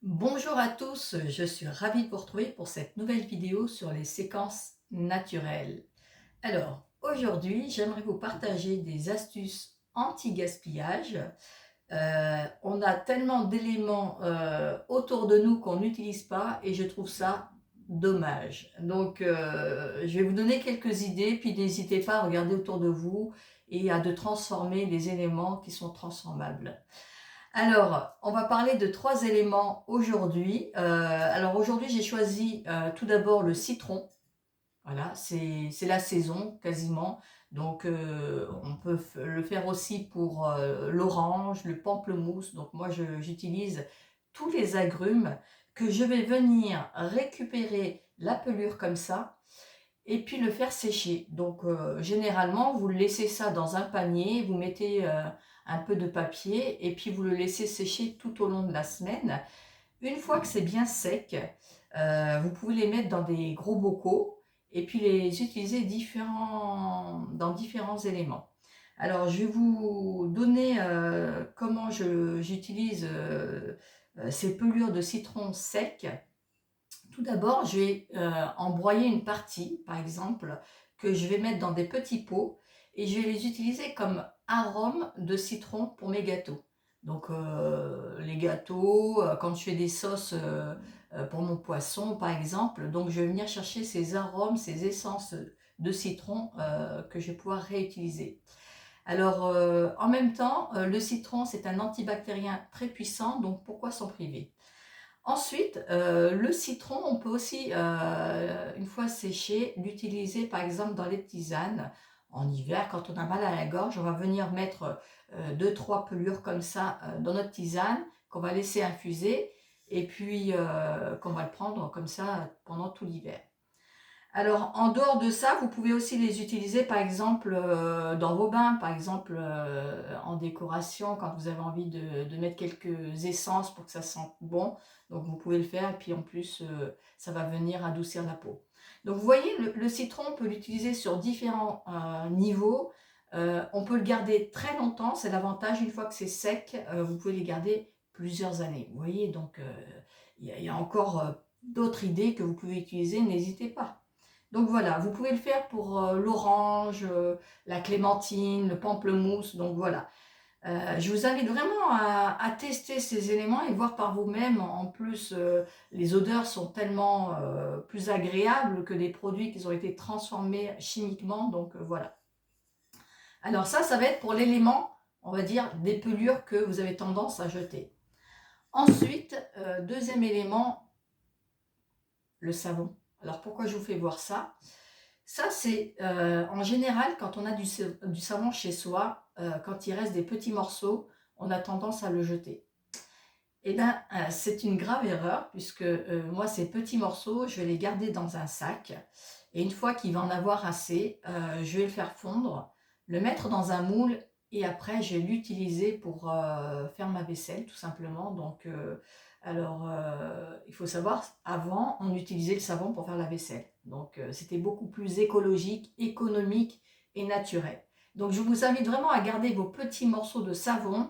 Bonjour à tous, je suis ravie de vous retrouver pour cette nouvelle vidéo sur les séquences naturelles. Alors, aujourd'hui, j'aimerais vous partager des astuces anti-gaspillage. On a tellement d'éléments autour de nous qu'on n'utilise pas et je trouve ça dommage. Donc, je vais vous donner quelques idées, puis n'hésitez pas à regarder autour de vous et à de transformer les éléments qui sont transformables. Alors, on va parler de 3 éléments aujourd'hui. Alors aujourd'hui, j'ai choisi, tout d'abord le citron. Voilà, c'est la saison quasiment, donc on peut le faire aussi pour, l'orange, le pamplemousse. Donc moi j'utilise tous les agrumes que je vais venir récupérer la pelure comme ça et puis le faire sécher. Donc généralement, vous laissez ça dans un panier, vous mettez un peu de papier et puis vous le laissez sécher tout au long de la semaine. Une fois que c'est bien sec, vous pouvez les mettre dans des gros bocaux et puis les utiliser dans différents éléments. Alors, je vais vous donner comment j'utilise ces pelures de citron sec. Tout d'abord, je vais embroyer une partie, par exemple, que je vais mettre dans des petits pots et je vais les utiliser comme arôme de citron pour mes gâteaux. Donc les gâteaux, quand je fais des sauces pour mon poisson, par exemple, donc je vais venir chercher ces arômes, ces essences de citron que je vais pouvoir réutiliser. Alors en même temps, le citron, c'est un antibactérien très puissant, donc pourquoi s'en priver? Ensuite, le citron, on peut aussi, une fois séché, l'utiliser par exemple dans les tisanes. En hiver, quand on a mal à la gorge, on va venir mettre 2-3 pelures comme ça dans notre tisane, qu'on va laisser infuser, et puis qu'on va le prendre comme ça pendant tout l'hiver. Alors, en dehors de ça, vous pouvez aussi les utiliser, par exemple, dans vos bains, par exemple, en décoration, quand vous avez envie de mettre quelques essences pour que ça sente bon. Donc, vous pouvez le faire et puis en plus, ça va venir adoucir la peau. Donc, vous voyez, le citron, on peut l'utiliser sur différents niveaux. On peut le garder très longtemps, c'est l'avantage. Une fois que c'est sec, vous pouvez les garder plusieurs années. Vous voyez, donc il y a encore d'autres idées que vous pouvez utiliser, n'hésitez pas. Donc voilà, vous pouvez le faire pour l'orange, la clémentine, le pamplemousse, donc voilà. Je vous invite vraiment à tester ces éléments et voir par vous-même. En plus, les odeurs sont tellement plus agréables que des produits qui ont été transformés chimiquement, donc voilà. Alors ça va être pour l'élément, on va dire, des pelures que vous avez tendance à jeter. Ensuite, deuxième élément, le savon. Alors pourquoi je vous fais voir ça? Ça, c'est en général, quand on a du savon chez soi, quand il reste des petits morceaux, on a tendance à le jeter. Eh bien, c'est une grave erreur, puisque moi, ces petits morceaux, je vais les garder dans un sac. Et une fois qu'il va en avoir assez, je vais le faire fondre, le mettre dans un moule, et après, je vais l'utiliser pour faire ma vaisselle, tout simplement. Donc, alors, il faut savoir, avant, on utilisait le savon pour faire la vaisselle. Donc, c'était beaucoup plus écologique, économique et naturel. Donc, je vous invite vraiment à garder vos petits morceaux de savon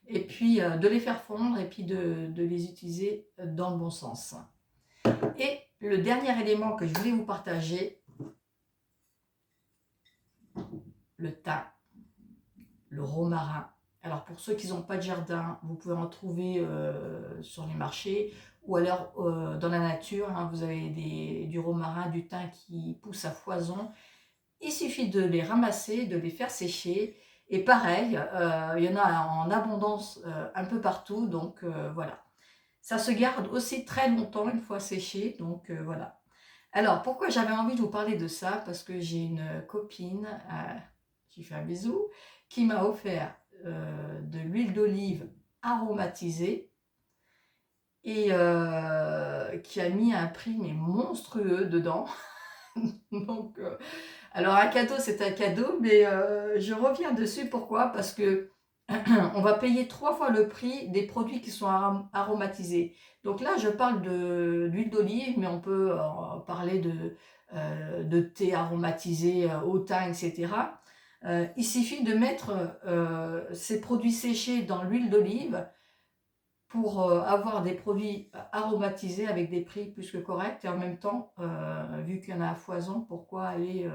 et puis de les faire fondre et puis de les utiliser dans le bon sens. Et le dernier élément que je voulais vous partager, le thym, le romarin. Alors pour ceux qui n'ont pas de jardin, vous pouvez en trouver sur les marchés ou alors dans la nature, hein, vous avez du romarin, du thym qui pousse à foison. Il suffit de les ramasser, de les faire sécher. Et pareil, il y en a en abondance un peu partout, donc voilà. Ça se garde aussi très longtemps une fois séché, donc voilà. Alors, pourquoi j'avais envie de vous parler de ça? Parce que j'ai une copine, qui fait un bisou, qui m'a offert de l'huile d'olive aromatisée et qui a mis un prix mais monstrueux dedans. Donc, alors un cadeau, c'est un cadeau, mais je reviens dessus. Pourquoi? Parce que on va payer 3 fois le prix des produits qui sont aromatisés. Donc là, je parle d'huile d'olive, mais on peut parler de thé aromatisé au thym, etc. Il suffit de mettre ces produits séchés dans l'huile d'olive pour avoir des produits aromatisé avec des prix plus que corrects. Et en même temps, vu qu'il y en a à foison, pourquoi aller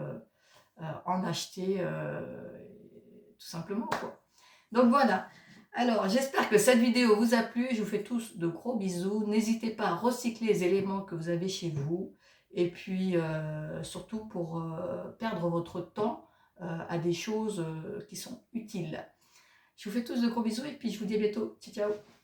en acheter tout simplement, quoi. Donc voilà. Alors, j'espère que cette vidéo vous a plu. Je vous fais tous de gros bisous. N'hésitez pas à recycler les éléments que vous avez chez vous. Et puis, surtout pour perdre votre temps à des choses qui sont utiles. Je vous fais tous de gros bisous et puis je vous dis à bientôt. Ciao, ciao.